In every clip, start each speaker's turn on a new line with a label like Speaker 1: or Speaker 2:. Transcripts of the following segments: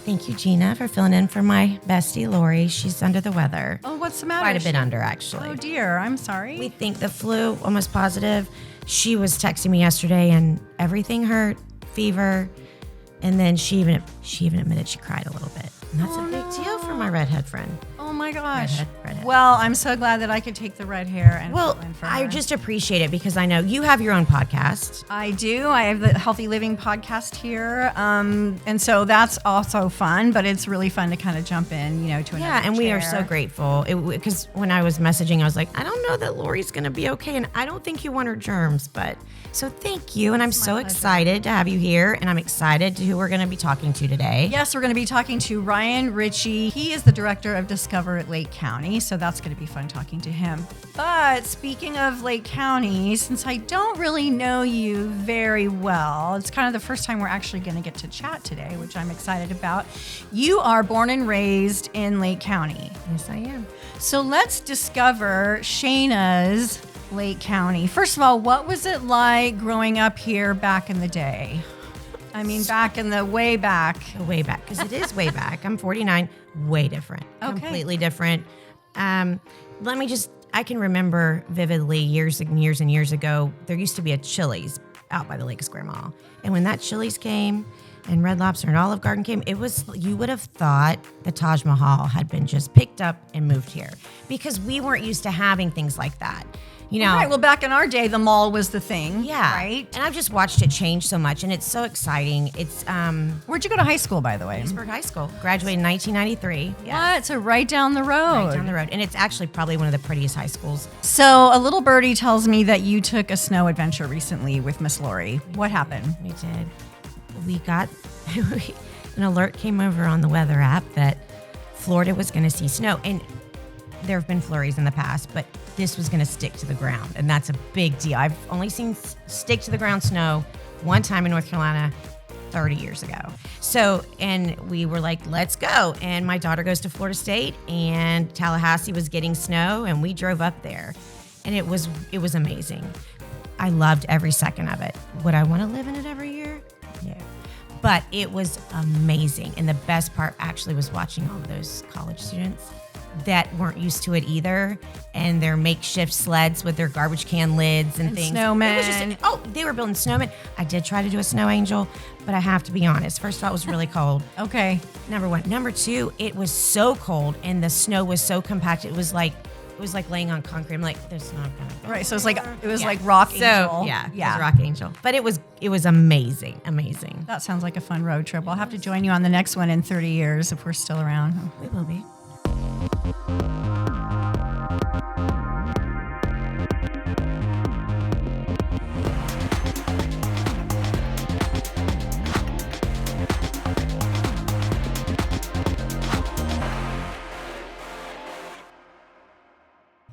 Speaker 1: Thank you, Gina, for filling in for my bestie, Lori. She's under the weather.
Speaker 2: Oh, what's the matter?
Speaker 1: Quite a bit under, actually.
Speaker 2: Oh, dear. I'm sorry.
Speaker 1: We think the flu, almost positive. She was texting me yesterday, and everything hurt, fever, and then she even admitted she cried a little bit. And that's a big deal for my redhead friend.
Speaker 2: Oh, my gosh.
Speaker 1: Redhead.
Speaker 2: Well, I'm so glad that I could take the red hair and fill in for her.
Speaker 1: I just appreciate it because I know you have your own podcast.
Speaker 2: I do. I have the Healthy Living podcast here. And so that's also fun, but it's really fun to kind of jump in, to another
Speaker 1: Yeah, and we are
Speaker 2: chair.
Speaker 1: so grateful. Because when I was messaging, I was like, I don't know that Lori's going to be okay, and I don't think you want her germs, but so thank you. And I'm so excited to have you here, and I'm excited to who we're going to be talking to today.
Speaker 2: Yes, we're going to be talking to Ryan Ritchie. He is the director of Discover at Lake County, so that's going to be fun talking to him. But speaking of Lake County, since I don't really know you very well, it's kind of the first time we're actually going to get to chat today, which I'm excited about. You are born and raised in Lake County.
Speaker 1: Yes, I am.
Speaker 2: So let's discover Shayna's Lake County. First of all, what was it like growing up here back in the day? I mean, back in the way back.
Speaker 1: Way back, because it is way back. I'm 49, way different.
Speaker 2: Okay.
Speaker 1: Completely different. I can remember vividly years and years and years ago, there used to be a Chili's out by the Lake Square Mall. And when that Chili's came and Red Lobster and Olive Garden came, you would have thought the Taj Mahal had been just picked up and moved here because we weren't used to having things like that.
Speaker 2: Right. Well, back in our day, the mall was the thing.
Speaker 1: Yeah.
Speaker 2: Right.
Speaker 1: And I've just watched it change so much, and it's so exciting. It's
Speaker 2: Where'd you go to high school, by the way?
Speaker 1: Pittsburgh High School. Graduated in 1993. Yeah.
Speaker 2: What? So right down the road.
Speaker 1: Right down the road. And it's actually probably one of the prettiest high schools.
Speaker 2: So a little birdie tells me that you took a snow adventure recently with Miss Lori. What happened?
Speaker 1: We did. We got an alert came over on the weather app that Florida was going to see snow. And there have been flurries in the past, but this was going to stick to the ground. And that's a big deal. I've only seen stick to the ground snow one time in North Carolina 30 years ago. So, and we were like, let's go. And my daughter goes to Florida State, and Tallahassee was getting snow, and we drove up there. And it was amazing. I loved every second of it. Would I want to live in it every year? No. But it was amazing. And the best part actually was watching all of those college students that weren't used to it either, and their makeshift sleds with their garbage can lids and things.
Speaker 2: Snowmen.
Speaker 1: It was they were building snowmen. I did try to do a snow angel, but I have to be honest. First of all, it was really cold.
Speaker 2: Okay.
Speaker 1: Number one. Number two, it was so cold, and the snow was so compact. It was like laying on concrete. I'm like, there's not gonna go.
Speaker 2: Right. So it was like Rock Angel.
Speaker 1: It was Rock Angel. But it was amazing. Amazing.
Speaker 2: That sounds like a fun road trip. I'll have to join you on the next one in 30 years if we're still around.
Speaker 1: We will be.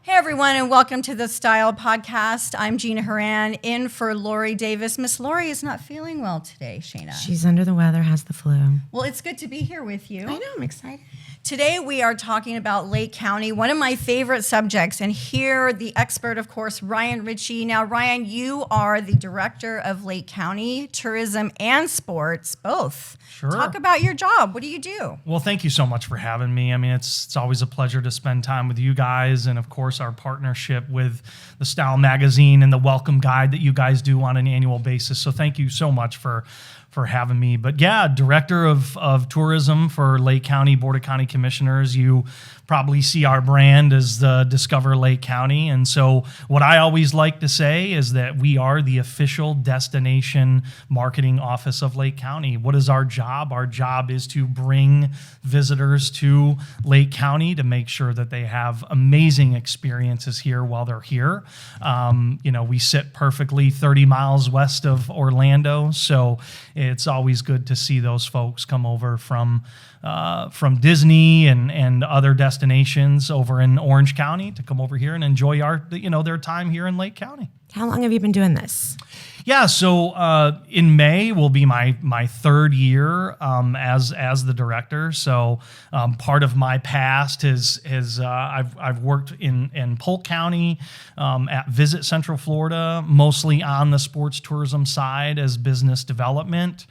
Speaker 2: Hey everyone, and welcome to the Style Podcast. I'm Gina Horan, in for Lori Davis. Miss Lori is not feeling well today, Shayna.
Speaker 1: She's under the weather, has the flu.
Speaker 2: Well, it's good to be here with you.
Speaker 1: I know, I'm excited.
Speaker 2: Today we are talking about Lake County, one of my favorite subjects, and here the expert, of course, Ryan Ritchie. Now, Ryan, you are the director of Lake County Tourism and Sports, both.
Speaker 3: Sure.
Speaker 2: Talk about your job. What do you do?
Speaker 3: Well, thank you so much for having me. I mean, it's always a pleasure to spend time with you guys, and of course our partnership with the Style Magazine and the Welcome Guide that you guys do on an annual basis. So thank you so much for having me. But yeah, director of tourism for Lake County Board of County Commissioners. You probably see our brand as the Discover Lake County. And so what I always like to say is that we are the official destination marketing office of Lake County. What is our job? Our job is to bring visitors to Lake County to make sure that they have amazing experiences here while they're here. We sit perfectly 30 miles west of Orlando, so it's always good to see those folks come over from Disney and other destinations over in Orange County to come over here and enjoy their time here in Lake County.
Speaker 1: How long have you been doing this?
Speaker 3: Yeah, so in May will be my third year as the director. So part of my past is I've worked in Polk County at Visit Central Florida, mostly on the sports tourism side as business development.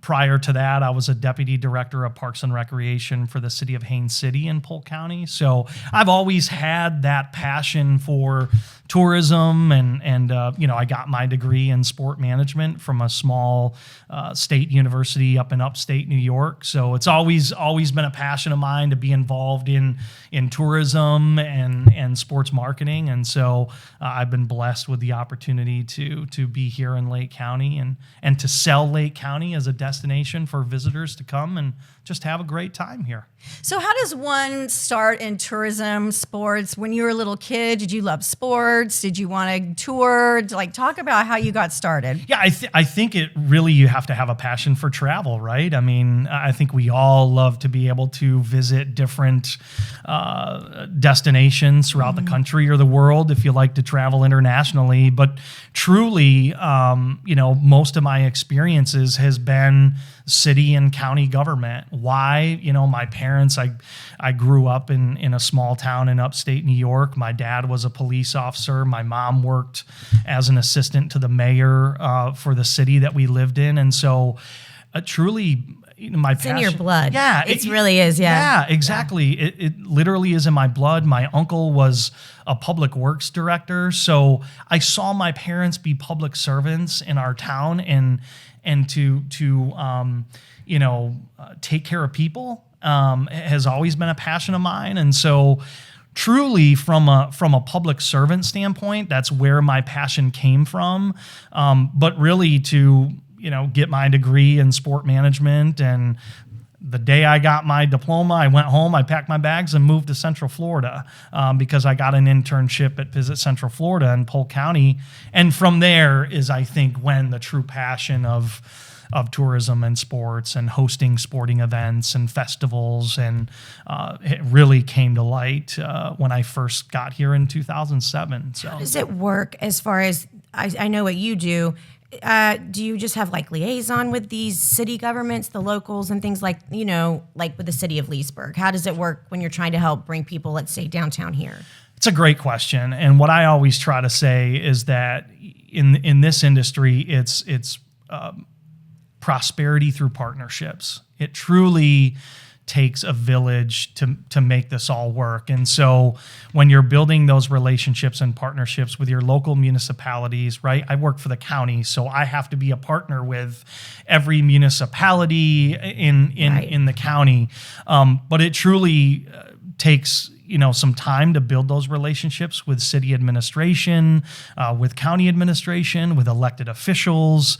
Speaker 3: Prior to that, I was a deputy director of Parks and Recreation for the city of Haines City in Polk County. So I've always had that passion for tourism, and I got my degree in sport management from a small state university up in upstate New York. So it's always been a passion of mine to be involved in tourism and sports marketing. And so I've been blessed with the opportunity to be here in Lake County and to sell Lake County as a destination for visitors to come and just have a great time here.
Speaker 2: So how does one start in tourism, sports? When you were a little kid, did you love sports? Did you want to tour? Talk about how you got started.
Speaker 3: Yeah, I think it really, you have to have a passion for travel, right? I mean, I think we all love to be able to visit different destinations throughout the country or the world if you like to travel internationally. But truly, most of my experiences has been city and county government. Why? My parents, I grew up in a small town in upstate New York. My dad was a police officer. My mom worked as an assistant to the mayor for the city that we lived in. And so truly, my passion.
Speaker 1: It's in your blood.
Speaker 3: Yeah.
Speaker 1: It really is, yeah.
Speaker 3: Yeah, exactly. Yeah. It literally is in my blood. My uncle was a public works director. So I saw my parents be public servants in our town and to take care of people has always been a passion of mine. And so truly from a public servant standpoint, that's where my passion came from. But really to, get my degree in sport management, and the day I got my diploma, I went home, I packed my bags and moved to Central Florida because I got an internship at Visit Central Florida in Polk County. And from there is, I think, when the true passion of tourism and sports and hosting sporting events and festivals and it really came to light when I first got here in 2007. So
Speaker 1: how does it work as far as, I know what you do. Do you just have liaison with these city governments, the locals and things like with the city of Leesburg? How does it work when you're trying to help bring people, let's say, downtown here?
Speaker 3: It's a great question. And what I always try to say is that in this industry, it's prosperity through partnerships. It truly takes a village to make this all work. And so when you're building those relationships and partnerships with your local municipalities, right? I work for the county, so I have to be a partner with every municipality in the county. But it truly takes some time to build those relationships with city administration, with county administration, with elected officials,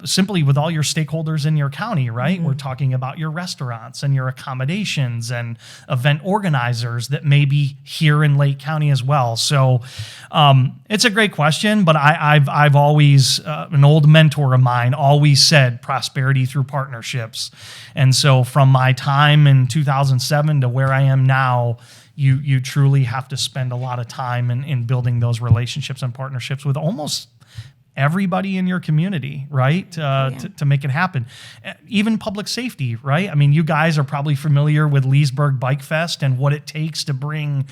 Speaker 3: simply with all your stakeholders in your county, right? Mm-hmm. We're talking about your restaurants and your accommodations and event organizers that may be here in Lake County as well. So it's a great question, but I've always, an old mentor of mine always said prosperity through partnerships. And so from my time in 2007 to where I am now, you truly have to spend a lot of time in building those relationships and partnerships with almost everybody in your community, right? To make it happen. Even public safety, right? I mean, you guys are probably familiar with Leesburg Bike Fest and what it takes to bring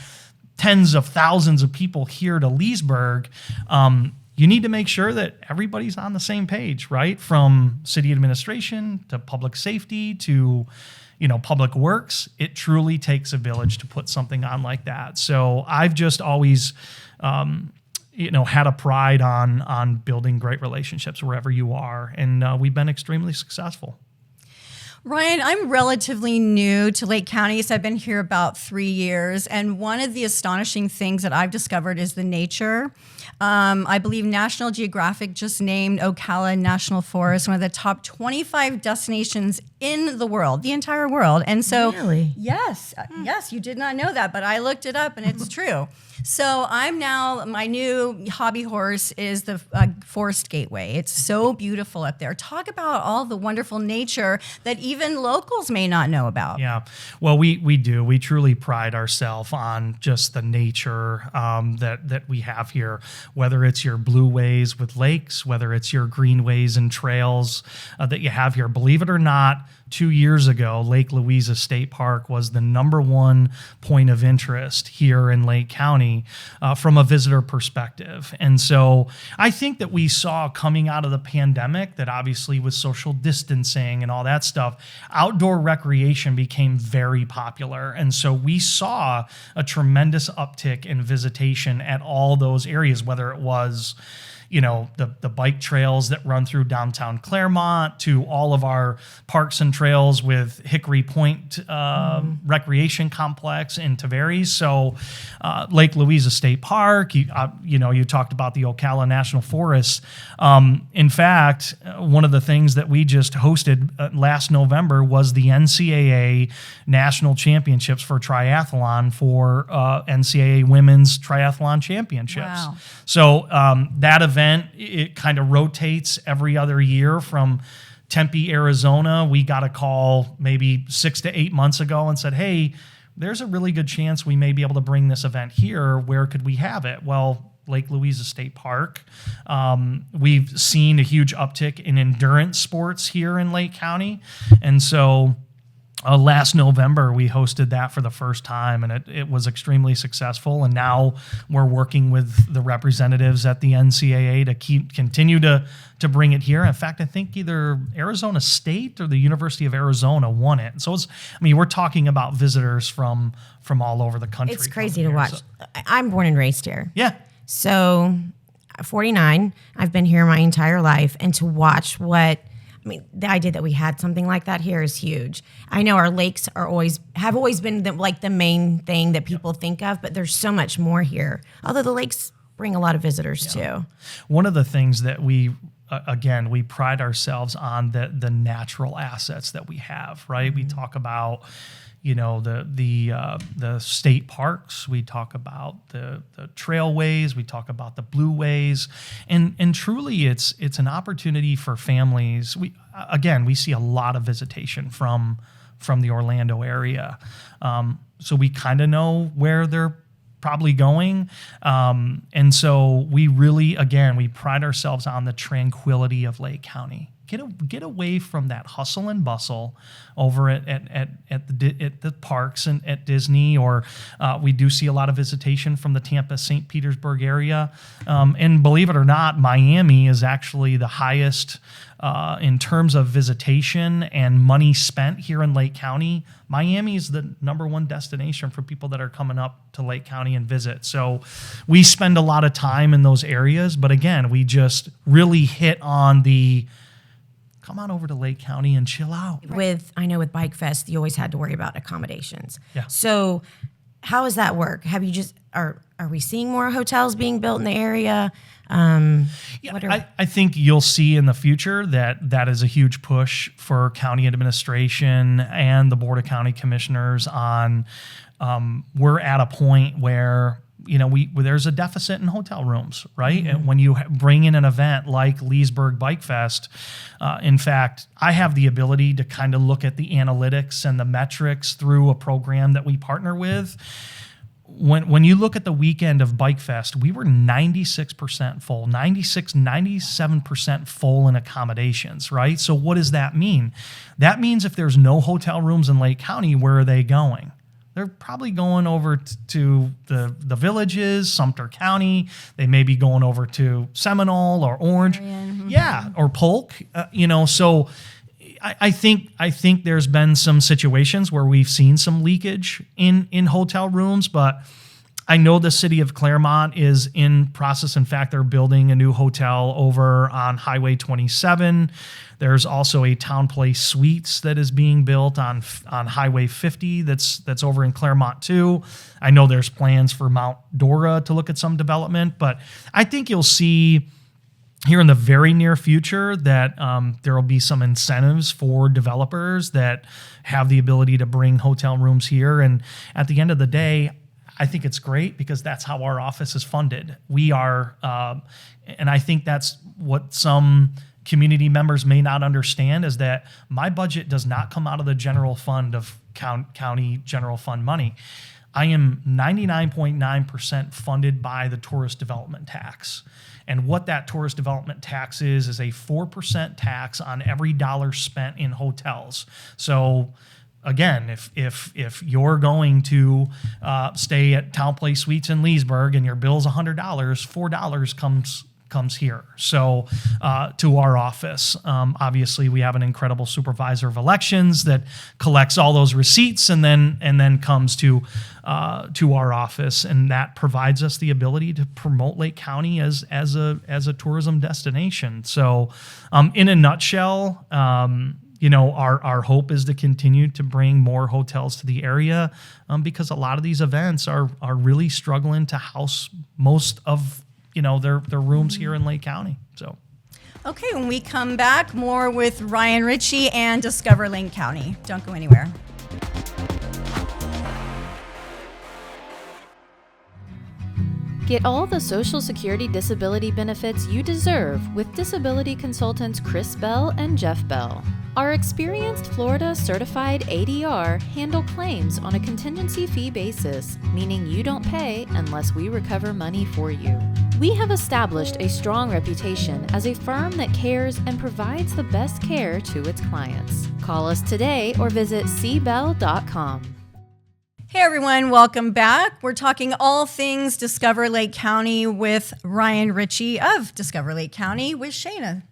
Speaker 3: tens of thousands of people here to Leesburg. You need to make sure that everybody's on the same page, right? From city administration to public safety to public works. It truly takes a village to put something on like that. So I've just always had a pride on building great relationships wherever you are. And we've been extremely successful.
Speaker 2: Ryan, I'm relatively new to Lake County, so I've been here about 3 years. And one of the astonishing things that I've discovered is the nature. I believe National Geographic just named Ocala National Forest one of the top 25 destinations in the world, the entire world. And so,
Speaker 1: really?
Speaker 2: Yes, you did not know that, but I looked it up and it's true. So my new hobby horse is the Forest Gateway. It's so beautiful up there. Talk about all the wonderful nature that even locals may not know about.
Speaker 3: Yeah, well, we do. We truly pride ourselves on just the nature that we have here, whether it's your blue ways with lakes, whether it's your greenways and trails that you have here. Believe it or not, 2 years ago, Lake Louisa State Park was the #1 point of interest here in Lake County from a visitor perspective. And so I think that we saw coming out of the pandemic that obviously with social distancing and all that stuff, outdoor recreation became very popular. And so we saw a tremendous uptick in visitation at all those areas, whether it was the bike trails that run through downtown Claremont to all of our parks and trails with Hickory Point Recreation Complex in Tavares. So Lake Louisa State Park, you talked about the Ocala National Forest. In fact, one of the things that we just hosted last November was the NCAA National Championships for Triathlon for NCAA Women's Triathlon Championships.
Speaker 2: Wow.
Speaker 3: So that event, it kind of rotates every other year from Tempe, Arizona. We got a call maybe 6 to 8 months ago and said, hey, there's a really good chance we may be able to bring this event here. Where could we have it? Well, Lake Louisa State Park. We've seen a huge uptick in endurance sports here in Lake County. And so last November, we hosted that for the first time, and it was extremely successful. And now we're working with the representatives at the NCAA to continue to bring it here. In fact, I think either Arizona State or the University of Arizona won it. So we're talking about visitors from all over the country.
Speaker 1: It's crazy to watch. So, I'm born and raised here.
Speaker 3: Yeah.
Speaker 1: So 49, I've been here my entire life, and to watch the idea that we had something like that here is huge. I know our lakes have always been the main thing that people think of, but there's so much more here. Although the lakes bring a lot of visitors too. One
Speaker 3: of the things that we pride ourselves on the natural assets that we have, right? Mm-hmm. We talk about the state parks. We talk about the trailways. We talk about the blue ways, and truly, it's an opportunity for families. We see a lot of visitation from the Orlando area, so we kind of know where they're probably going, and so we really we pride ourselves on the tranquility of Lake County. Get away from that hustle and bustle over at the parks and at Disney, or we do see a lot of visitation from the Tampa, St. Petersburg area. And believe it or not, Miami is actually the highest in terms of visitation and money spent here in Lake County. Miami is the #1 destination for people that are coming up to Lake County and visit. So we spend a lot of time in those areas, but again, we just really hit on the come on over to Lake County and chill out.
Speaker 1: I know with Bike Fest, you always had to worry about accommodations.
Speaker 3: Yeah.
Speaker 1: So how does that work? Are we seeing more hotels being built in the area?
Speaker 3: I think you'll see in the future that is a huge push for county administration and the Board of County Commissioners on, we're at a point where there's a deficit in hotel rooms, right? Mm-hmm. And when you bring in an event like Leesburg Bike Fest, in fact, I have the ability to kind of look at the analytics and the metrics through a program that we partner with. When you look at the weekend of Bike Fest, we were 96% full, 97% full in accommodations, right? So what does that mean? That means if there's no hotel rooms in Lake County, where are they going? They're probably going over to the villages, Sumter County. They may be going over to Seminole or Orange, or Polk. So I think there's been some situations where we've seen some leakage in hotel rooms, but I know the city of Claremont is in process. In fact, they're building a new hotel over on Highway 27. There's also a Town Place Suites that is being built on Highway 50 that's over in Claremont too. I know there's plans for Mount Dora to look at some development, but I think you'll see here in the very near future that there will be some incentives for developers that have the ability to bring hotel rooms here. And at the end of the day, I think it's great because that's how our office is funded. We are, and I think that's what some community members may not understand is that my budget does not come out of the general fund of county general fund money. I am 99.9% funded by the tourist development tax. And what that tourist development tax is a 4% tax on every dollar spent in hotels. So again, if you're going to stay at Town Place Suites in Leesburg and your bill's $100, $4 comes here. So to our office. Obviously, we have an incredible supervisor of elections that collects all those receipts and then comes to our office, and that provides us the ability to promote Lake County as a tourism destination. So, in a nutshell. Our hope is to continue to bring more hotels to the area because a lot of these events are really struggling to house most of their rooms here in Lake County. So,
Speaker 2: Okay, when we come back, more with Ryan Ritchie and Discover Lake County. Don't go anywhere.
Speaker 4: Get all the Social Security disability benefits you deserve with disability consultants Chris Bell and Jeff Bell. Our experienced Florida certified ADR handle claims on a contingency fee basis, meaning you don't pay unless we recover money for you. We have established a strong reputation as a firm that cares and provides the best care to its clients. Call us today or visit cbell.com.
Speaker 2: Hey everyone, welcome back. We're talking all things Discover Lake County with Ryan Ritchie of Discover Lake County with Shayna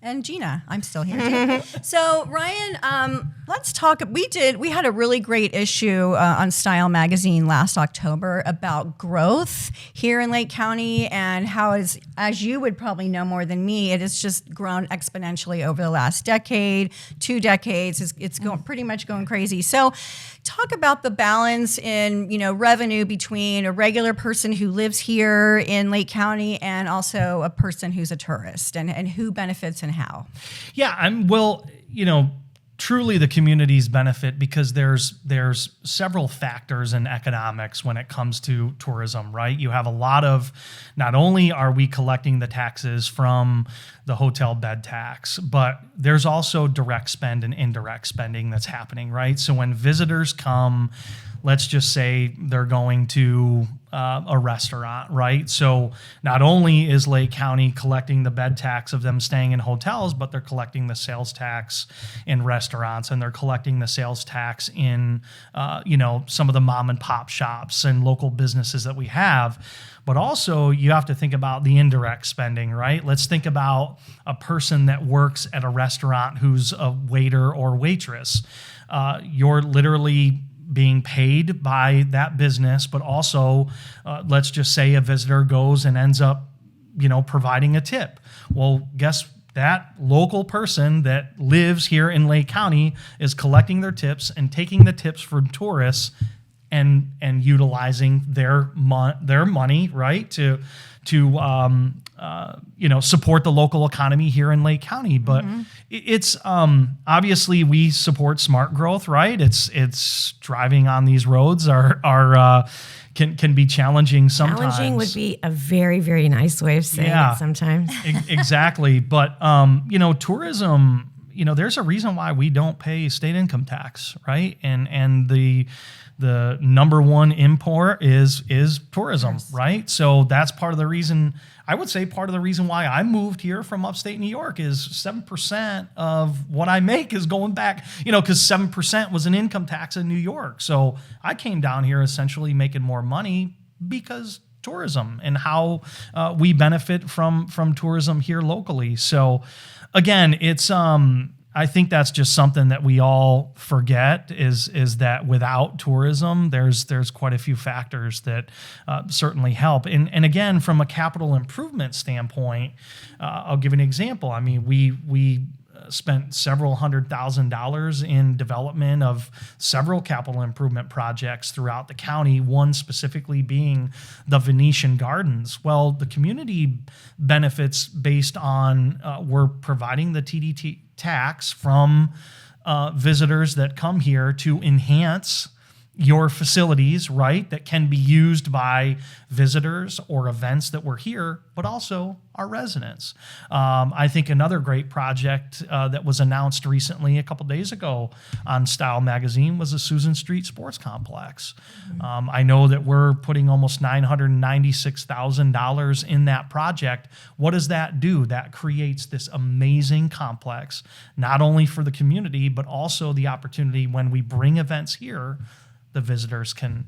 Speaker 2: and Gina. I'm still here too. So Ryan, let's talk. We had a really great issue on Style Magazine last October about growth here in Lake County and how, as you would probably know more than me, it has just grown exponentially over the last decade, 2 decades. It's going pretty much going crazy. So talk about the balance in revenue between a regular person who lives here in Lake County and also a person who's a tourist, and who benefits and how.
Speaker 3: Yeah, truly the communities benefit because there's several factors in economics when it comes to tourism, right? You have a lot of, not only are we collecting the taxes from the hotel bed tax, but there's also direct spend and indirect spending that's happening, right? So when visitors come, let's just say they're going to a restaurant, right? So not only is Lake County collecting the bed tax of them staying in hotels, but they're collecting the sales tax in restaurants, and they're collecting the sales tax in, some of the mom and pop shops and local businesses that we have. But also you have to think about the indirect spending, right? Let's think about a person that works at a restaurant who's a waiter or waitress. You're literally being paid by that business, but also let's just say a visitor goes and ends up, providing a tip. Well, guess that local person that lives here in Lake County is collecting their tips and taking the tips from tourists and utilizing their money, right, to support the local economy here in Lake County. But it's obviously we support smart growth, right? It's driving on these roads can be challenging sometimes.
Speaker 1: Challenging would be a very, very nice way of saying it sometimes.
Speaker 3: Exactly. But tourism, there's a reason why we don't pay state income tax, right? And the number one import is tourism, yes. Right? So that's part of the reason, I would say part of the reason why I moved here from upstate New York is 7% of what I make is going back, because 7% was an income tax in New York. So I came down here essentially making more money because tourism and how we benefit from tourism here locally. So again, it's I think that's just something that we all forget is that without tourism, there's quite a few factors that certainly help. And again, from a capital improvement standpoint, I'll give an example. I mean, we spent several $100,000 in development of several capital improvement projects throughout the county, one specifically being the Venetian Gardens. Well, the community benefits based on we're providing the TDT tax from visitors that come here to enhance your facilities, right, that can be used by visitors or events that were here, but also our residents. I think another great project that was announced recently, a couple days ago on Style Magazine, was the Susan Street Sports Complex. I know that we're putting almost $996,000 in that project. What does that do? That creates this amazing complex, not only for the community, but also the opportunity when we bring events here, the visitors can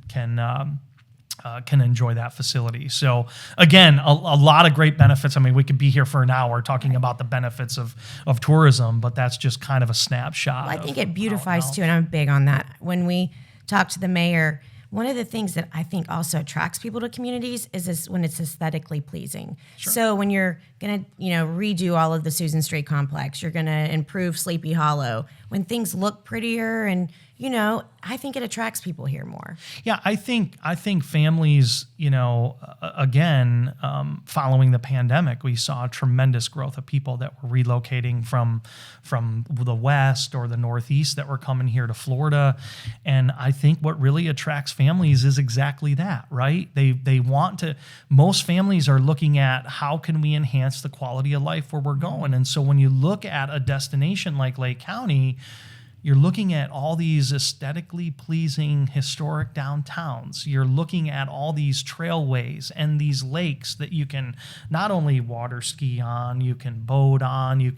Speaker 3: enjoy that facility. So again, a lot of great benefits. I mean, we could be here for an hour talking about the benefits of tourism, but that's just kind of a snapshot.
Speaker 1: Well, I think it beautifies too, and I'm big on that. When we talk to the mayor, one of the things that I think also attracts people to communities is when it's aesthetically pleasing. Sure. So when you're going to, redo all of the Susan Street complex, you're going to improve Sleepy Hollow. When things look prettier and, I think it attracts people here more.
Speaker 3: Yeah, I think families, again, following the pandemic, we saw a tremendous growth of people that were relocating from the West or the Northeast that were coming here to Florida. And I think what really attracts families is exactly that, right? They want to, most families are looking at how can we enhance the quality of life where we're going. And so when you look at a destination like Lake County, you're looking at all these aesthetically pleasing historic downtowns. You're looking at all these trailways and these lakes that you can not only water ski on, you can boat on. You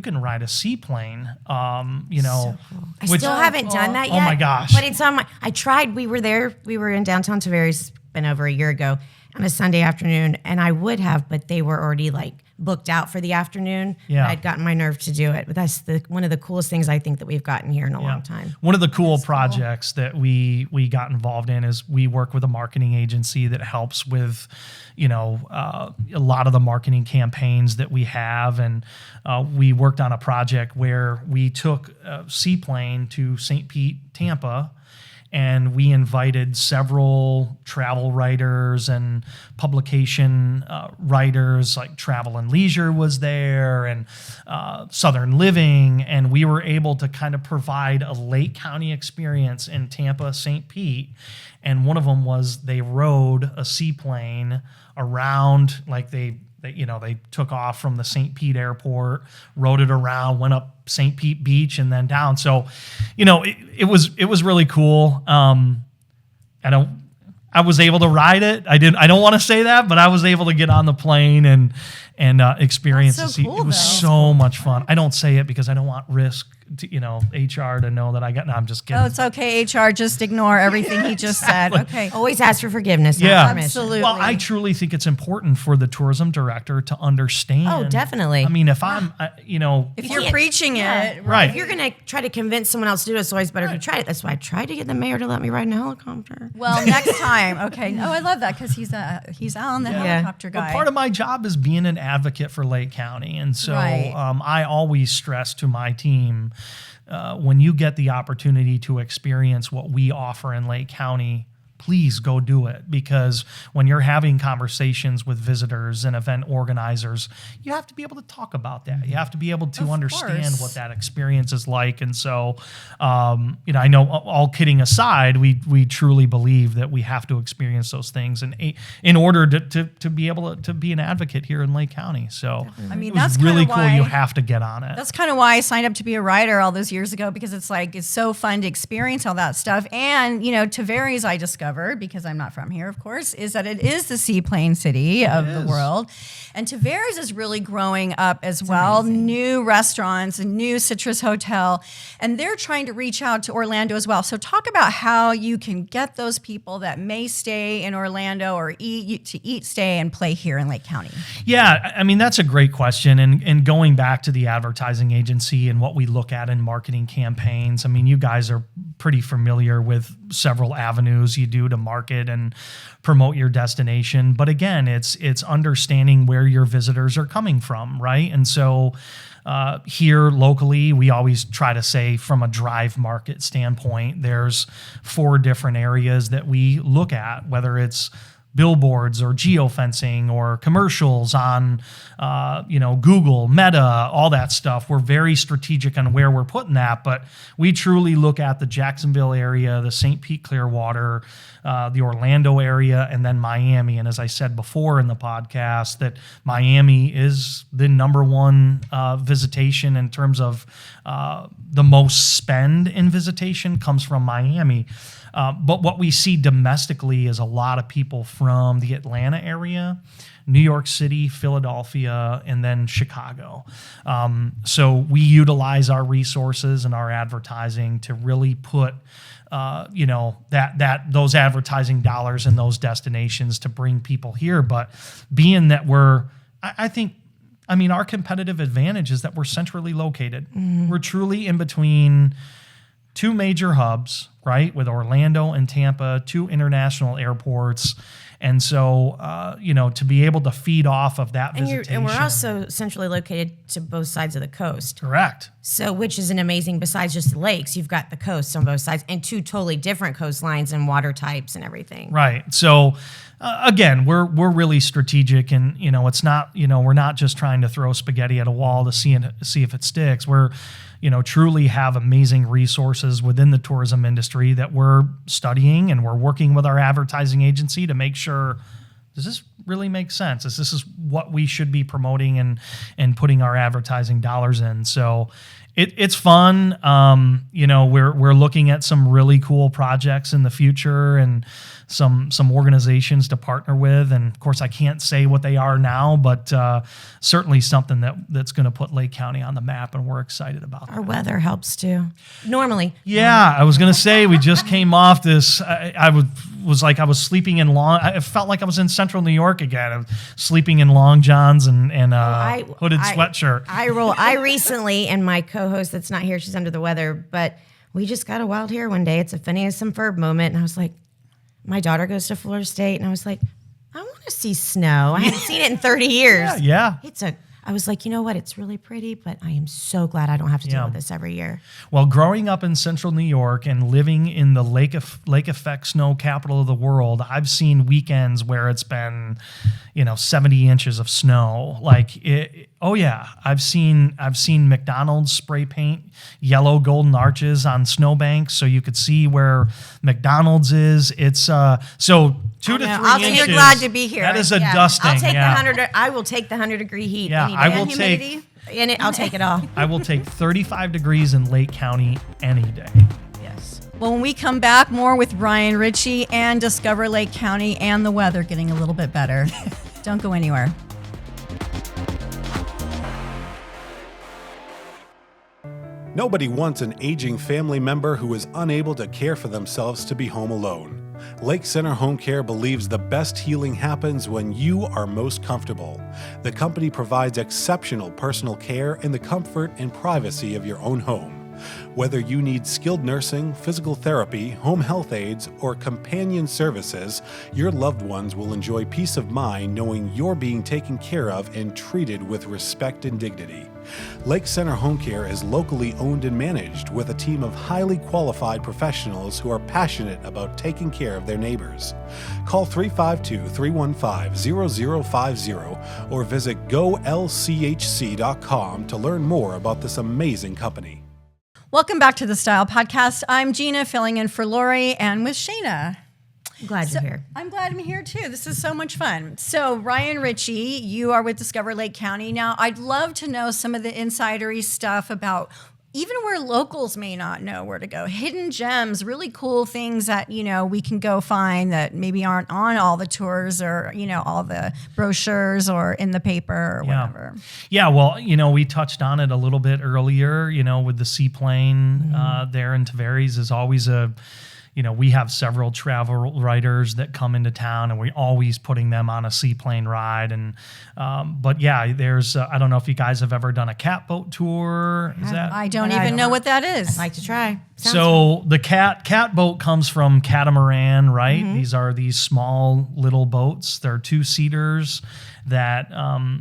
Speaker 3: can ride a seaplane.
Speaker 1: So cool. I still haven't done that yet.
Speaker 3: Oh my gosh!
Speaker 1: But it's on my. I tried. We were there. We were in downtown Tavares. It's been over a year ago on a Sunday afternoon, and I would have, but they were already booked out for the afternoon.
Speaker 3: Yeah.
Speaker 1: I'd gotten my nerve to do it. But that's one of the coolest things I think that we've gotten here in a long time.
Speaker 3: One of the cool projects that we got involved in is we work with a marketing agency that helps with, a lot of the marketing campaigns that we have. And we worked on a project where we took a seaplane to St. Pete, Tampa, and we invited several travel writers and publication writers, like Travel and Leisure was there, and Southern Living, and we were able to kind of provide a Lake County experience in Tampa, St. Pete. And one of them was they rode a seaplane around, they took off from the St. Pete airport, rode it around, went up St. Pete Beach, and then down. So, it was really cool. I was able to ride it. I don't want to say that, but I was able to get on the plane and experience
Speaker 2: That's
Speaker 3: the
Speaker 2: so
Speaker 3: sea.
Speaker 2: cool,
Speaker 3: It was
Speaker 2: though.
Speaker 3: so much fun. I don't say it because I don't want risk to, HR to know that I got. No, I'm just kidding.
Speaker 2: Oh, it's okay, HR. Just ignore everything he just said. Okay.
Speaker 1: Always ask for forgiveness.
Speaker 3: Yeah.
Speaker 1: Not permission.
Speaker 2: Absolutely.
Speaker 3: Well, I truly think it's important for the tourism director to understand.
Speaker 1: Oh, definitely.
Speaker 3: I mean, if I'm,
Speaker 2: if
Speaker 1: You
Speaker 2: you're
Speaker 1: can't-
Speaker 2: preaching it,
Speaker 3: right.
Speaker 1: If you're going to try to convince someone else to do it, it's always better to try it. That's why I tried to get the mayor to let me ride in a helicopter.
Speaker 2: well, next time. Okay. Oh, I love that because he's Alan the helicopter guy.
Speaker 3: Well, part of my job is being an advocate for Lake County. And so
Speaker 2: Right.
Speaker 3: I always stress to my team, when you get the opportunity to experience what we offer in Lake County, please go do it, because when you're having conversations with visitors and event organizers, you have to be able to talk about that. You have to be able to
Speaker 2: Of
Speaker 3: understand
Speaker 2: course.
Speaker 3: what that experience is like. And so, I know, all kidding aside, we truly believe that we have to experience those things in order to be able to be an advocate here in Lake County. So
Speaker 2: I mean,
Speaker 3: it was
Speaker 2: that's
Speaker 3: really
Speaker 2: kinda
Speaker 3: cool.
Speaker 2: why-
Speaker 3: You have to get on it.
Speaker 2: That's kind of why I signed up to be a writer all those years ago, because it's so fun to experience all that stuff. And, Tavares, I discovered, because I'm not from here, of course, is that it is the seaplane city of the world. And Tavares is really growing up as well.
Speaker 1: amazing.
Speaker 2: New restaurants, a new Citrus Hotel, and they're trying to reach out to Orlando as well. So talk about how you can get those people that may stay in Orlando or eat, stay, and play here in Lake County.
Speaker 3: Yeah, I mean, that's a great question. And going back to the advertising agency and what we look at in marketing campaigns, I mean, you guys are pretty familiar with several avenues you do to market and promote your destination. But again, it's understanding where your visitors are coming from, right? And so here locally, we always try to say, from a drive market standpoint, there's 4 different areas that we look at, whether it's billboards or geofencing or commercials on, Google, Meta, all that stuff. We're very strategic on where we're putting that, but we truly look at the Jacksonville area, the St. Pete Clearwater, the Orlando area, and then Miami. And as I said before in the podcast, that Miami is the number one visitation in terms of the most spend in visitation comes from Miami. But what we see domestically is a lot of people from the Atlanta area, New York City, Philadelphia, and then Chicago. So we utilize our resources and our advertising to really put those advertising dollars in those destinations to bring people here. But being that our competitive advantage is that we're centrally located. Mm-hmm. We're truly in between two major hubs, right, with Orlando and Tampa, two international airports. And so, to be able to feed off of that visitation.
Speaker 1: And we're also centrally located to both sides of the coast.
Speaker 3: Correct.
Speaker 1: So, which is an amazing, besides just the lakes, you've got the coast on both sides and two totally different coastlines and water types and everything.
Speaker 3: Right. So, again, we're really strategic, and, it's not, we're not just trying to throw spaghetti at a wall to see if it sticks. We're, truly have amazing resources within the tourism industry that we're studying, and we're working with our advertising agency to make sure, does this really make sense? This is what we should be promoting and putting our advertising dollars in. So it's fun. We're looking at some really cool projects in the future and some organizations to partner with. And of course, I can't say what they are now, but certainly something that's going to put Lake County on the map, and we're excited about that.
Speaker 1: Our weather helps too. Normally.
Speaker 3: Yeah, I was going to say, we just came off this. I was sleeping in I felt like I was in central New York again. I was sleeping in long johns and hooded sweatshirt.
Speaker 1: I recently, and my co-host that's not here, she's under the weather, but we just got a wild hair one day. It's a Phineas and Ferb moment. And I was like, my daughter goes to Florida State, and I was like, I want to see snow. I haven't seen it in 30 years.
Speaker 3: Yeah.
Speaker 1: I was like, you know what? It's really pretty, but I am so glad I don't have to deal with this every year.
Speaker 3: Well, growing up in central New York and living in the lake effect snow capital of the world, I've seen weekends where it's been, 70 inches of snow. I've seen McDonald's spray paint yellow golden arches on snowbanks so you could see where McDonald's is. It's so 2 to 3 inches.
Speaker 1: You're glad to be here.
Speaker 3: That is a dusting.
Speaker 1: I'll take I will take the 100-degree heat.
Speaker 3: Yeah,
Speaker 1: any day.
Speaker 3: I will take.
Speaker 1: I'll take it all.
Speaker 3: I will take 35 degrees in Lake County any day.
Speaker 1: Yes.
Speaker 2: Well, when we come back, more with Ryan Ritchie and Discover Lake County and the weather getting a little bit better. Don't go anywhere.
Speaker 5: Nobody wants an aging family member who is unable to care for themselves to be home alone. Lake Center Home Care believes the best healing happens when you are most comfortable. The company provides exceptional personal care in the comfort and privacy of your own home. Whether you need skilled nursing, physical therapy, home health aides, or companion services, your loved ones will enjoy peace of mind knowing you're being taken care of and treated with respect and dignity. Lake Center Home Care is locally owned and managed with a team of highly qualified professionals who are passionate about taking care of their neighbors. Call 352-315-0050 or visit golchc.com to learn more about this amazing company.
Speaker 2: Welcome back to the Style Podcast. I'm Gina, filling in for Lori and with Shayna.
Speaker 1: I'm glad you're here.
Speaker 2: I'm glad I'm here too. This is so much fun. So Ryan Ritchie, you are with Discover Lake County. Now, I'd love to know some of the insidery stuff about even where locals may not know where to go. Hidden gems, really cool things that, we can go find that maybe aren't on all the tours or, all the brochures or in the paper or whatever.
Speaker 3: Yeah, well, we touched on it a little bit earlier, with the seaplane there in Tavares is always we have several travel writers that come into town, and we're always putting them on a seaplane ride. And but yeah, there's I don't know if you guys have ever done a catboat tour. Is that?
Speaker 2: I don't even know what that is.
Speaker 1: I'd like to try. Sounds
Speaker 3: so
Speaker 1: fun.
Speaker 3: the catboat comes from catamaran, right? Mm-hmm. These are these small little boats. They're 2-seaters that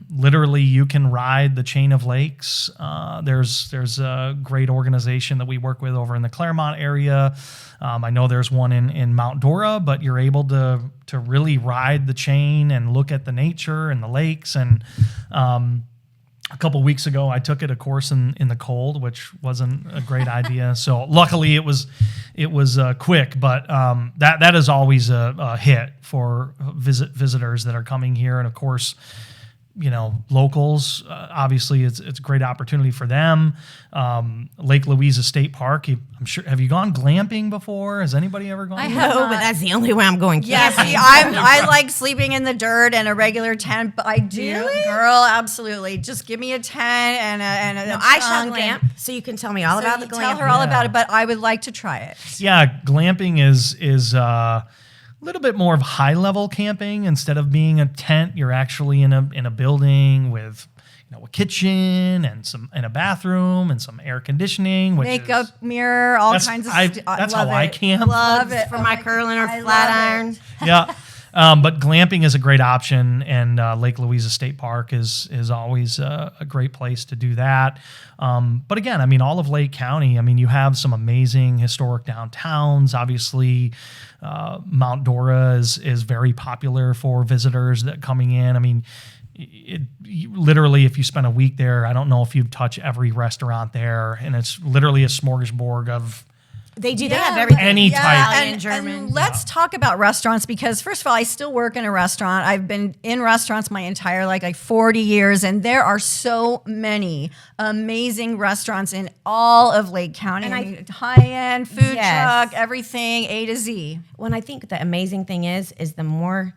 Speaker 3: literally you can ride the chain of lakes. There's a great organization that we work with over in the Claremont area. I know there's one in Mount Dora, but you're able to really ride the chain and look at the nature and the lakes. And a couple weeks ago, I took it a course in the cold, which wasn't a great idea. So luckily, it was quick. But that is always a hit for visitors that are coming here, and of course, locals. Obviously, it's a great opportunity for them. Lake Louisa State Park. I'm sure. Have you gone glamping before? Has anybody ever gone?
Speaker 1: No, but that's the only way I'm going
Speaker 2: Yeah,
Speaker 1: camping.
Speaker 2: see, I like sleeping in the dirt and a regular tent, but I do,
Speaker 1: Really?
Speaker 2: girl, absolutely. Just give me a tent and a
Speaker 1: I shall
Speaker 2: trunk
Speaker 1: glamp, so you can tell me all
Speaker 2: So
Speaker 1: about
Speaker 2: you
Speaker 1: the glamping.
Speaker 2: tell her all about it, but I would like to try it.
Speaker 3: Yeah, glamping is a little bit more of high level camping. Instead of being a tent, you're actually in a building with a kitchen and a bathroom and some air conditioning. Which
Speaker 2: Makeup,
Speaker 3: is,
Speaker 2: mirror, all
Speaker 3: that's-
Speaker 2: kinds of
Speaker 3: I-
Speaker 2: stuff.
Speaker 3: that's how I camp.
Speaker 2: Love it.
Speaker 1: for my curling or
Speaker 2: I
Speaker 1: flat
Speaker 2: love
Speaker 1: iron.
Speaker 2: it.
Speaker 3: Yeah. But glamping is a great option, and Lake Louisa State Park is always a great place to do that. But again, all of Lake County, you have some amazing historic downtowns. Obviously, Mount Dora is very popular for visitors that coming in. Literally, if you spend a week there, I don't know if you'd touch every restaurant there, and it's literally a smorgasbord of.
Speaker 1: They do. They have everything.
Speaker 3: Any type.
Speaker 1: Italian,
Speaker 2: And
Speaker 1: German.
Speaker 2: let's talk about restaurants because, first of all, I still work in a restaurant. I've been in restaurants my entire like 40 years, and there are so many amazing restaurants in all of Lake County.
Speaker 1: And
Speaker 2: high-end food
Speaker 1: Yes.
Speaker 2: truck, everything A to Z.
Speaker 1: When I think the amazing thing is the more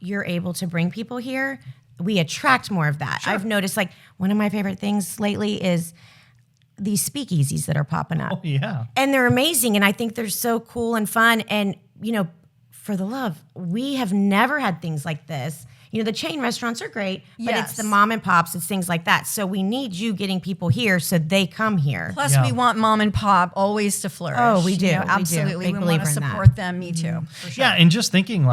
Speaker 1: you're able to bring people here, we attract more of that. I've noticed one of my favorite things lately is these speakeasies that are popping up.
Speaker 3: Oh, yeah.
Speaker 1: And they're amazing. And I think they're so cool and fun. And, for the love, we have never had things like this. The chain restaurants are great, but
Speaker 2: Yes.
Speaker 1: it's the mom and pops, it's things like that. So we need you getting people here so they come here.
Speaker 2: Plus,
Speaker 3: Yeah.
Speaker 2: we want mom and pop always to flourish.
Speaker 1: Oh, we do. We do.
Speaker 2: Absolutely.
Speaker 1: Big
Speaker 2: We want
Speaker 1: believer
Speaker 2: to
Speaker 1: in that.
Speaker 2: support them. Me too. For sure.
Speaker 3: Yeah, and just thinking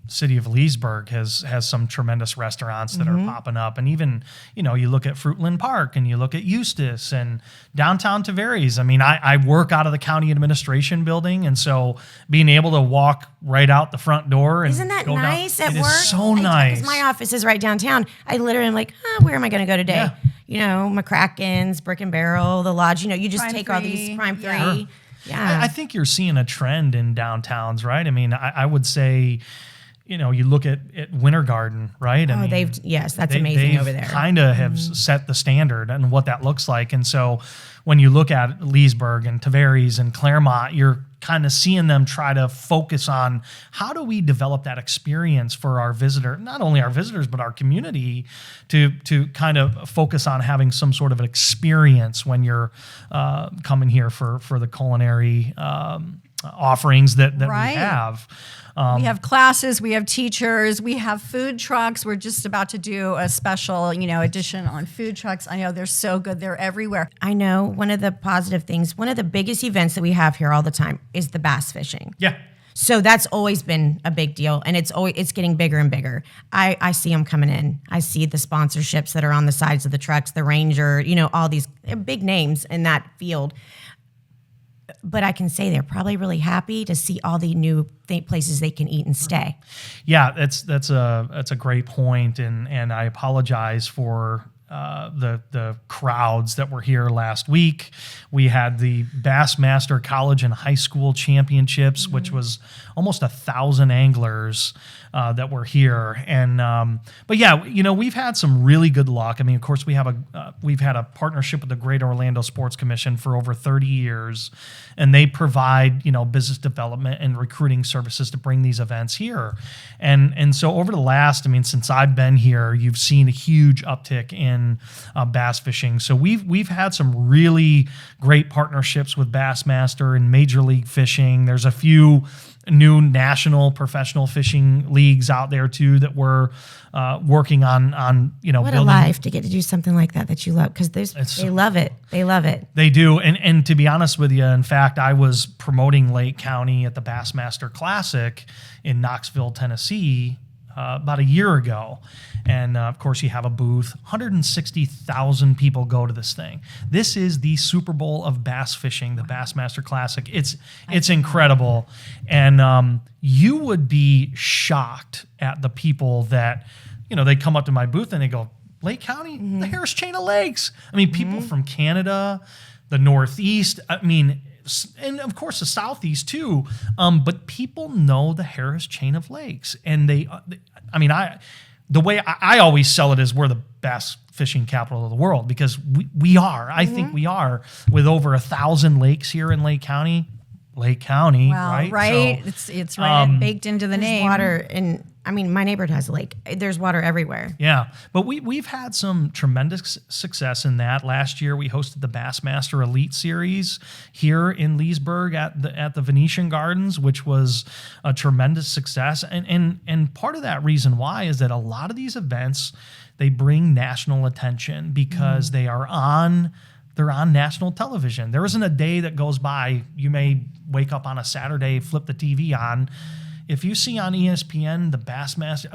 Speaker 3: City of Leesburg has some tremendous restaurants that are popping up, and even you look at Fruitland Park and you look at Eustis and downtown Tavares. I work out of the county administration building, and so being able to walk right out the front door and
Speaker 1: Isn't that
Speaker 3: go down-
Speaker 1: nice at
Speaker 3: it
Speaker 1: work?
Speaker 3: is so nice.
Speaker 1: Because my office is right downtown. I literally am like, where am I going to go today? McCracken's, Brick and Barrel, the Lodge. You just
Speaker 2: Prime
Speaker 1: take all
Speaker 2: Three.
Speaker 1: these Prime 3.
Speaker 2: Yeah.
Speaker 3: Sure.
Speaker 1: Yeah.
Speaker 3: I think you're seeing a trend in downtowns, right? I would say, you look at Winter Garden, right?
Speaker 1: That's amazing over there.
Speaker 3: Kind of have set the standard and what that looks like. And so when you look at Leesburg and Tavares and Claremont, you're kind of seeing them try to focus on how do we develop that experience for our visitor, not only our visitors, but our community to kind of focus on having some sort of an experience when you're coming here for the culinary offerings that
Speaker 2: Right.
Speaker 3: we have.
Speaker 2: We have classes, we have teachers, we have food trucks. We're just about to do a special, edition on food trucks. I know they're so good. They're everywhere.
Speaker 1: I know one of the positive things, one of the biggest events that we have here all the time is the bass fishing.
Speaker 3: Yeah.
Speaker 1: So that's always been a big deal, and it's getting bigger and bigger. I see them coming in. I see the sponsorships that are on the sides of the trucks, the Ranger, all these big names in that field. But I can say they're probably really happy to see all the new places they can eat and stay.
Speaker 3: Yeah, that's a great point, and I apologize for the crowds that were here last week. We had the Bassmaster College and High School Championships, which was almost 1,000 anglers that were here. And but yeah, we've had some really good luck. Of course, we've had a partnership with the Greater Orlando Sports Commission for over 30 years, and they provide business development and recruiting services to bring these events here. And so over the last, since I've been here, you've seen a huge uptick in bass fishing. So we've had some really great partnerships with Bassmaster and Major League Fishing. There's a few new national professional fishing leagues out there too that we're working on
Speaker 1: What
Speaker 3: building.
Speaker 1: a life to get to do something like that you love, because they love it. They love it.
Speaker 3: They do. And to be honest with you, in fact, I was promoting Lake County at the Bassmaster Classic in Knoxville, Tennessee about a year ago. And of course, you have a booth. 160,000 people go to this thing. This is the Super Bowl of bass fishing, the Bassmaster Classic. It's incredible. And you would be shocked at the people that, they come up to my booth and they go, Lake County, the Harris Chain of Lakes. I mean, people from Canada, the Northeast, and of course the Southeast too. But people know the Harris Chain of Lakes, and the way I always sell it is we're the best fishing capital of the world, because we are. I think we are, with over 1,000 lakes here in Lake County.
Speaker 2: Wow,
Speaker 3: right?
Speaker 2: Right. So, it's right baked into the name.
Speaker 1: Water, and my neighborhood has a lake. There's water everywhere.
Speaker 3: Yeah, but we've had some tremendous success in that. Last year, we hosted the Bassmaster Elite Series here in Leesburg at the Venetian Gardens, which was a tremendous success. And part of that reason why is that a lot of these events, they bring national attention because they're on national television. There isn't a day that goes by. You may wake up on a Saturday, flip the TV on. If you see on ESPN the Bassmaster,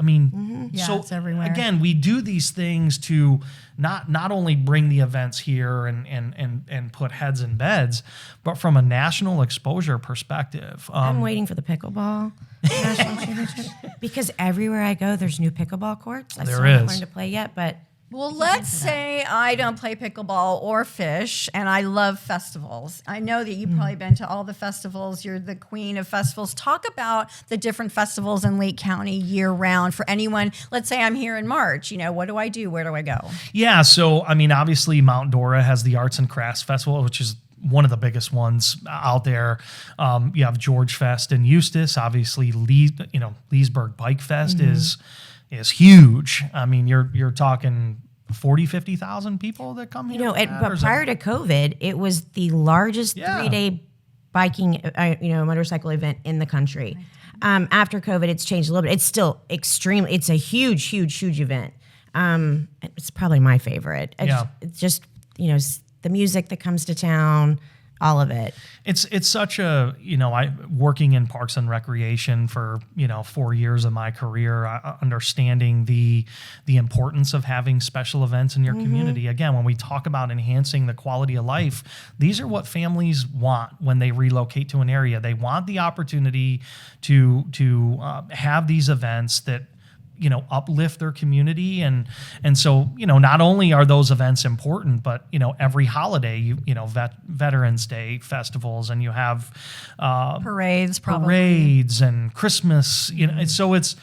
Speaker 3: so
Speaker 2: it's everywhere.
Speaker 3: Again, we do these things to not only bring the events here and put heads in beds, but from a national exposure perspective.
Speaker 1: I'm waiting for the pickleball national championship, because everywhere I go, there's new pickleball courts. I still haven't learned to play yet, but.
Speaker 2: Well, let's say I don't play pickleball or fish, and I love festivals. I know that you've probably been to all the festivals. You're the queen of festivals. Talk about the different festivals in Lake County year-round for anyone. Let's say I'm here in March. What do I do? Where do I go?
Speaker 3: Yeah, so, obviously Mount Dora has the Arts and Crafts Festival, which is one of the biggest ones out there. You have George Fest in Eustis. Obviously, Leesburg Bike Fest is huge. You're talking 40, 50,000 people that come here.
Speaker 1: But prior to COVID, it was the largest 3-day biking, motorcycle event in the country. After COVID, it's changed a little bit. It's still it's a huge, huge, huge event. It's probably my favorite. It's just, the music that comes to town, all of it.
Speaker 3: It's such a, working in Parks and Recreation for, 4 years of my career, understanding the importance of having special events in your community. Again, when we talk about enhancing the quality of life, these are what families want when they relocate to an area. They want the opportunity to have these events that uplift their community. And so, not only are those events important, but, every holiday, Veterans Day festivals, and you have
Speaker 2: parades
Speaker 3: and Christmas, so it's,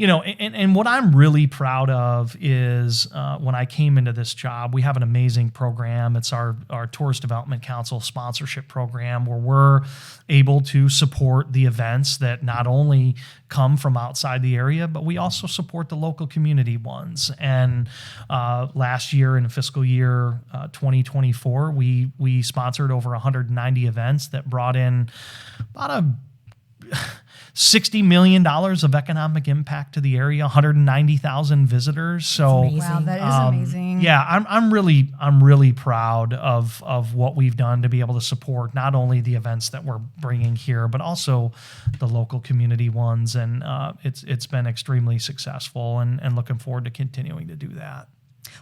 Speaker 3: and what I'm really proud of is when I came into this job, we have an amazing program. It's our Tourist Development Council sponsorship program, where we're able to support the events that not only come from outside the area, but we also support the local community ones. And last year, in fiscal year 2024, we sponsored over 190 events that brought in about $60 million of economic impact to the area, 190,000 visitors. So
Speaker 2: wow, that is amazing.
Speaker 3: Yeah, I'm really proud of what we've done to be able to support not only the events that we're bringing here, but also the local community ones. And it's been extremely successful, and looking forward to continuing to do that.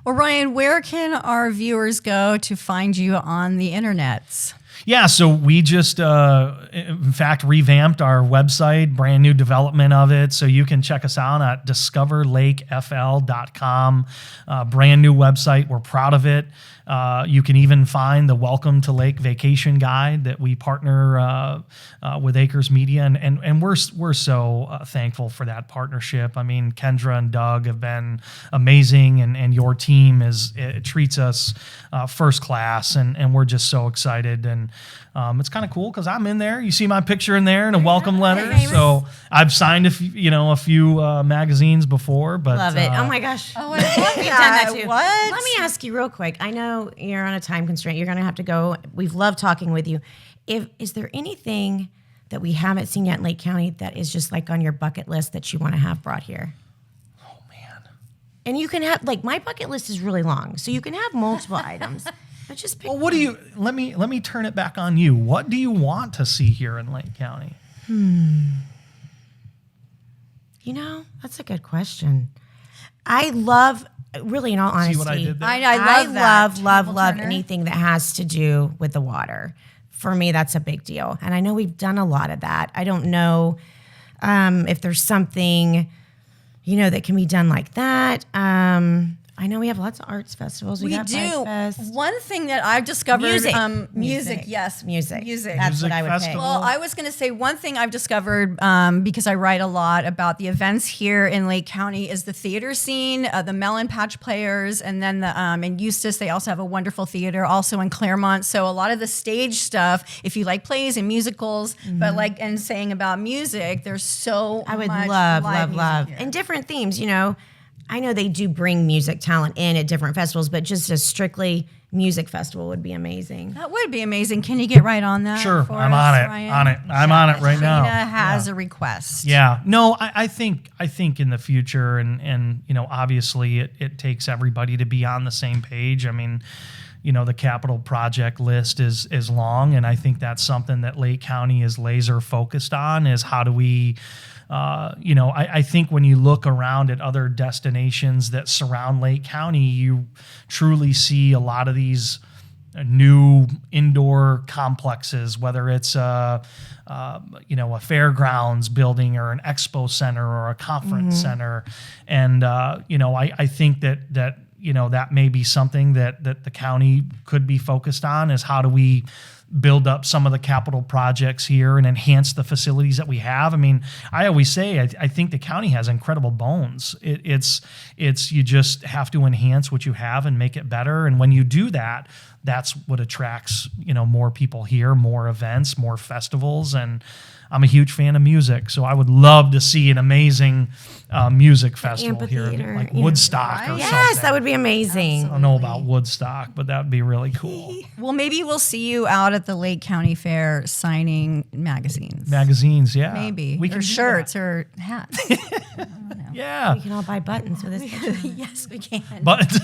Speaker 2: Well, Ryan, where can our viewers go to find you on the internets?
Speaker 3: Yeah, so we just, in fact, revamped our website, brand new development of it. So you can check us out at discoverlakefl.com. Brand new website. We're proud of it. You can even find the Welcome to Lake Vacation Guide that we partner with Acres Media, and we're so thankful for that partnership. Kendra and Doug have been amazing, and your team treats us first class, and we're just so excited. And it's kind of cool because I'm in there. You see my picture in there and a welcome letter. So I've signed a few magazines before, but
Speaker 1: love it. Oh my gosh.
Speaker 2: Oh, I love that.
Speaker 1: We've done that too.
Speaker 2: What?
Speaker 1: Let me ask you real quick. I know you're on a time constraint. You're going to have to go. We've loved talking with you. Is there anything that we haven't seen yet in Lake County that is just like on your bucket list that you want to have brought here?
Speaker 3: Oh man.
Speaker 1: And you can have, my bucket list is really long, so you can have multiple items. But just pick.
Speaker 3: Well, what do you? Let me turn it back on you. What do you want to see here in Lake County?
Speaker 1: That's a good question. I love, really, in all honesty,
Speaker 3: See what I did there?
Speaker 2: I love that.
Speaker 1: love
Speaker 2: Turner.
Speaker 1: anything that has to do with the water. For me, that's a big deal. And I know we've done a lot of that. I don't know if there's something, that can be done like that. I know we have lots of arts festivals.
Speaker 2: We
Speaker 1: got
Speaker 2: do.
Speaker 1: Bike Fest.
Speaker 2: One thing that I've discovered,
Speaker 1: Music.
Speaker 2: yes,
Speaker 1: Music.
Speaker 2: music.
Speaker 1: That's
Speaker 3: Music
Speaker 1: what I would
Speaker 3: festival.
Speaker 1: pick.
Speaker 2: Well, I was going to say one thing I've discovered because I write a lot about the events here in Lake County is the theater scene, the Melon Patch Players, and then in Eustis they also have a wonderful theater, also in Claremont. So a lot of the stage stuff, if you like plays and musicals, but and saying about music, there's so
Speaker 1: I would
Speaker 2: much
Speaker 1: love,
Speaker 2: live music here.
Speaker 1: and different themes. I know they do bring music talent in at different festivals, but just a strictly music festival would be amazing.
Speaker 2: That would be amazing. Can you get right on that?
Speaker 3: Sure,
Speaker 2: for
Speaker 3: I'm
Speaker 2: us,
Speaker 3: on it.
Speaker 2: Ryan?
Speaker 3: On it. I'm on it right now.
Speaker 2: Shayna has a request.
Speaker 3: Yeah. No, I think in the future, and obviously it takes everybody to be on the same page. I mean, the capital project list is long, and I think that's something that Lake County is laser focused on, is how do we, I think when you look around at other destinations that surround Lake County, you truly see a lot of these new indoor complexes, whether it's a fairgrounds building or an expo center or a conference center. And, I think that may be something that the county could be focused on, is how do we build up some of the capital projects here and enhance the facilities that we have. I mean, I always say, I think the county has incredible bones. It's you just have to enhance what you have and make it better. And when you do that, that's what attracts, more people here, more events, more festivals. And I'm a huge fan of music, so I would love to see an amazing music festival here,
Speaker 1: amphitheater,
Speaker 3: like Woodstock or something.
Speaker 1: Yes, that would be amazing.
Speaker 3: I don't know about Woodstock, but that would be really cool.
Speaker 2: Well, maybe we'll see you out at the Lake County Fair signing magazines.
Speaker 3: Magazines, yeah.
Speaker 2: Maybe.
Speaker 3: We
Speaker 2: or
Speaker 3: can do
Speaker 2: shirts or hats.
Speaker 3: that. Yeah.
Speaker 1: We can all buy buttons with this picture.
Speaker 2: Yes, we can.
Speaker 3: But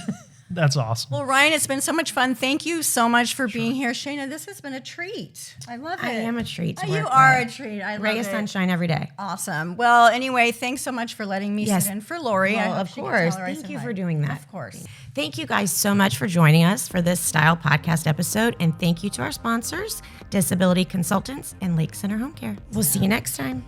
Speaker 3: that's awesome.
Speaker 2: Well, Ryan, it's been so much fun. Thank you so much for being here. Shayna, this has been a treat. I love it.
Speaker 1: I am a treat to
Speaker 2: You
Speaker 1: work
Speaker 2: are
Speaker 1: with.
Speaker 2: a treat. I love
Speaker 1: Ray of
Speaker 2: it.
Speaker 1: sunshine every day.
Speaker 2: Awesome. Well, anyway, thanks so much for letting me
Speaker 1: Yes.
Speaker 2: sit in for Lori. I
Speaker 1: Well,
Speaker 2: hope
Speaker 1: of
Speaker 2: she can
Speaker 1: course.
Speaker 2: tell her I
Speaker 1: Thank
Speaker 2: said
Speaker 1: you
Speaker 2: hi.
Speaker 1: for doing that.
Speaker 2: Of course.
Speaker 1: Thank you guys so much for joining us for this Style Podcast episode. And thank you to our sponsors, Disability Consultants and Lake Center Home Care. We'll see you next time.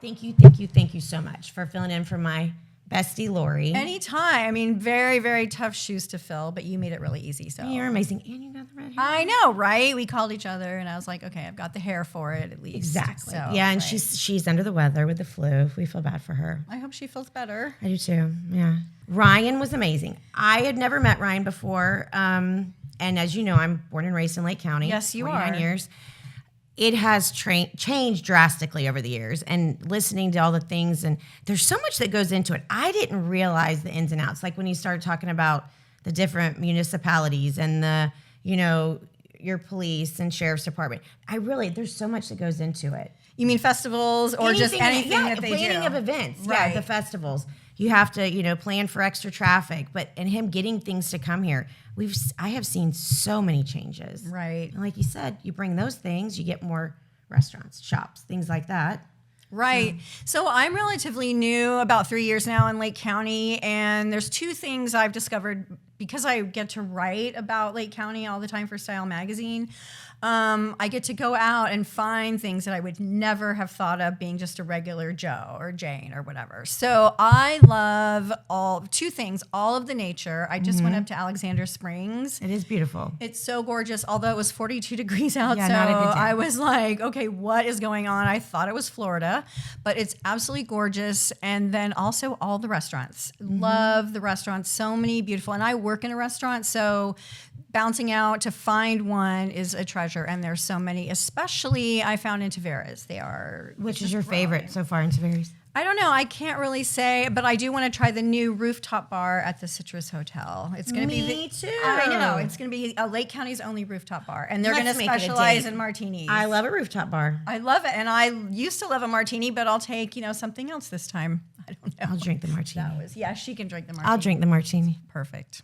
Speaker 1: Thank you so much for filling in for my bestie, Lori.
Speaker 2: Anytime. I mean, very, very tough shoes to fill, but you made it really easy. So
Speaker 1: You're amazing. And you got the red hair.
Speaker 2: I know, right? We called each other, and I was like, okay, I've got the hair for it at least.
Speaker 1: Exactly.
Speaker 2: So,
Speaker 1: Yeah, and
Speaker 2: right.
Speaker 1: she's under the weather with the flu. We feel bad for her.
Speaker 2: I hope she feels better.
Speaker 1: I do too. Yeah. Ryan was amazing. I had never met Ryan before. And as you know, I'm born and raised in Lake County.
Speaker 2: Yes, you
Speaker 1: 49
Speaker 2: are.
Speaker 1: years. It has changed drastically over the years, and listening to all the things, and there's so much that goes into it. I didn't realize the ins and outs. Like when you started talking about the different municipalities and the, your police and sheriff's department. There's so much that goes into it.
Speaker 2: You mean festivals or just anything that they do?
Speaker 1: Planning of events.
Speaker 2: Right.
Speaker 1: Yeah, the festivals. You have to, plan for extra traffic, and him getting things to come here. I have seen so many changes.
Speaker 2: Right.
Speaker 1: And like you said, you bring those things, you get more restaurants, shops, things like that.
Speaker 2: Right. So I'm relatively new, about 3 years now in Lake County, and there's two things I've discovered because I get to write about Lake County all the time for Style Magazine. I get to go out and find things that I would never have thought of being just a regular Joe or Jane or whatever. So I love two things, all of the nature. I just went up to Alexander Springs.
Speaker 1: It is beautiful.
Speaker 2: It's so gorgeous, although it was 42 degrees out.
Speaker 1: Yeah,
Speaker 2: so
Speaker 1: not a good day.
Speaker 2: I was like, okay, what is going on? I thought it was Florida, but it's absolutely gorgeous. And then also all the restaurants. Love the restaurants. So many beautiful. And I work in a restaurant, so bouncing out to find one is a treasure. And there's so many, especially I found in Tavares.
Speaker 1: Which is your favorite so far in Tavares?
Speaker 2: I don't know. I can't really say, but I do want to try the new rooftop bar at the Citrus Hotel. It's going to be
Speaker 1: Me too.
Speaker 2: I know. It's going to be Lake County's only rooftop bar, and they're going to
Speaker 1: Let's make it a
Speaker 2: specialize
Speaker 1: date.
Speaker 2: in martinis.
Speaker 1: I love a rooftop bar.
Speaker 2: I love it, and I used to love a martini, but I'll take something else this time. I don't know.
Speaker 1: I'll drink the martini.
Speaker 2: She can drink the martini.
Speaker 1: I'll drink the martini.
Speaker 2: Perfect.